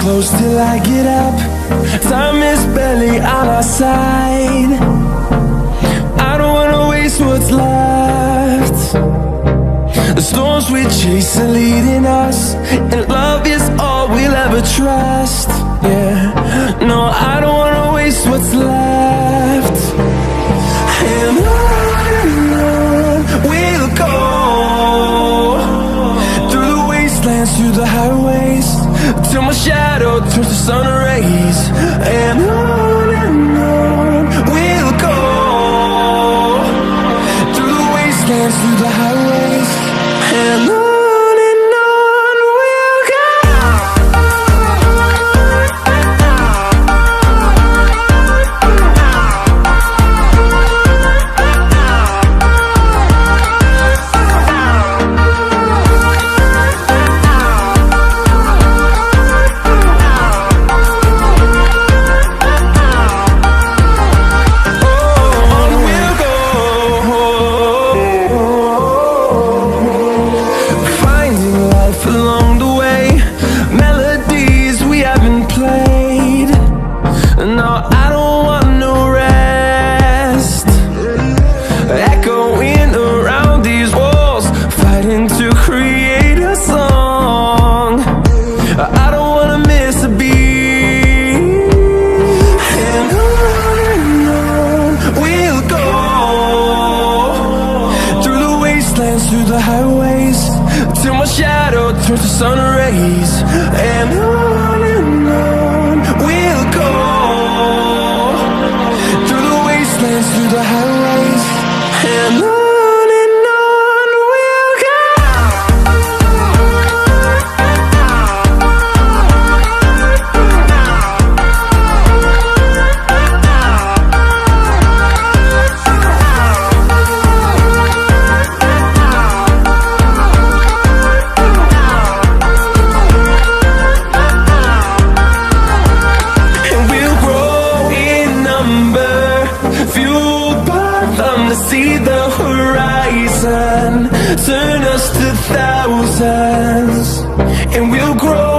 close till I get up. Time is barely on our side. I don't wanna waste what's left. The storms we chase are leading us, and love is all we'll ever trust. Yeah, no, I don't wanna waste what's left. And on we'll go, through the wastelands, through the highways, till my shadow turns to sun rays. And on we'll go, through the wastelands, through the highways, and on we'll go. Through the highways, till my shadow turns to sun rays. And on we'll go, through the wastelands, through the highways, and on we'll go. See the horizon turn us to thousands, and we'll grow